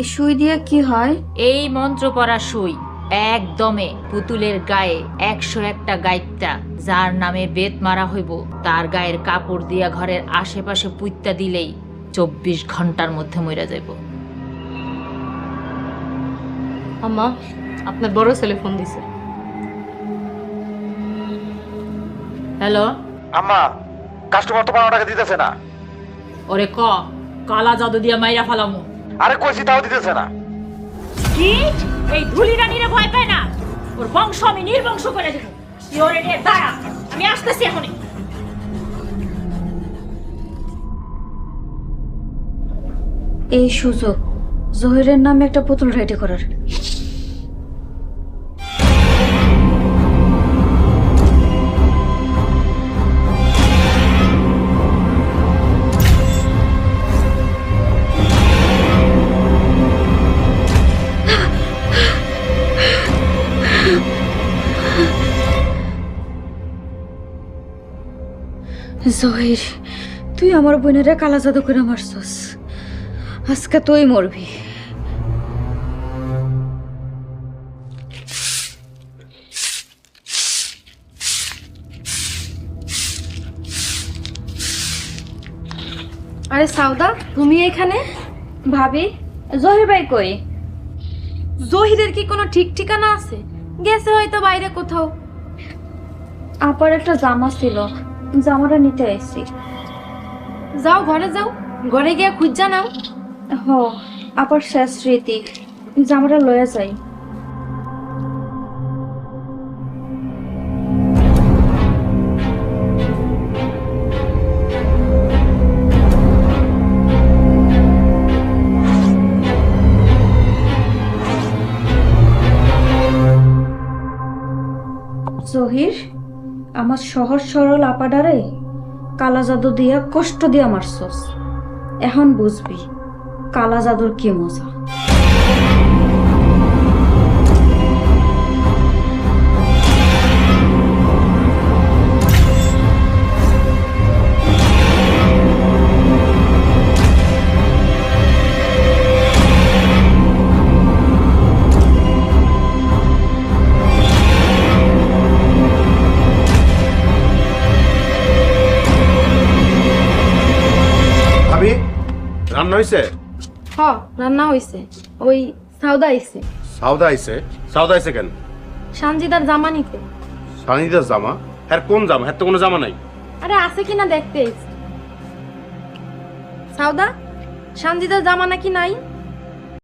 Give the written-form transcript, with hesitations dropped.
এই সুই দিয়ে কি হয়? এই মন্ত্র পড়া সুই একদমে পুতুলের গায়ে 101টা গাইত্যা যার নামে বেত মারা হইব তার গায়ের কাপড় দিয়া ঘরের আশেপাশে পুইত্তা দিলেই 24 ঘন্টার মধ্যে মইরা যাইব। আম্মা, আপনার বড় ছেলে ফোন দিছে। হ্যালো আম্মা, কাস্টমার তো 15 টাকা দিতেছে না। ওরে কালা জাদু দিয়া মাইরা ফালামু। আরে কইছি তাও দিতেছে না। কি এই ধুলি রানীরে ভয় পায় না? ওর বংশ আমি নির্বংশ করে দেব। তুই ওরে নিয়ে দাঁড়া, আমি আসতেছি এখনই। এই সুযোগ জহিরের নামে একটা পুতুল রেডি করার। জহির, তুই আমার বোনেরা কালা জাদু করে মারছস, আজকে তুই মরবি। আরে সাউদা, তুমি এখানে? ভাবি, জহির ভাই কই? জহিরের কি কোনো ঠিক ঠিকানা আছে? গেছে হয়তো বাইরে কোথাও। আপার একটা জামা ছিল, জামাটা নিতে আইছি। যাও ঘরে যাও, ঘরে গিয়ে খুঁজা নাও। হ, আপার শেষ স্মৃতি, জামাটা লয়ে যাই। জহির, আমার সহজ সরল আপাডারে কালা জাদু দিয়া কষ্ট দিয়া মারছস, এখন বুঝবি কালা জাদুর কি মজা। ভাবি, রান্না হইছে? হ, রান্না হইছে। ওই সাউদা আইছে, সাউদা আইছে? সাউদা আইছে কেন? সানজিদার জামা নিতে। সানিদার জামা? হ্যাঁ, কোন জামা? হ্যাঁ তো কোনো জামা নাই। আরে আছে কিনা দেখতে আইছে। সাউদা, সানজিদার জামা নাকি নাই?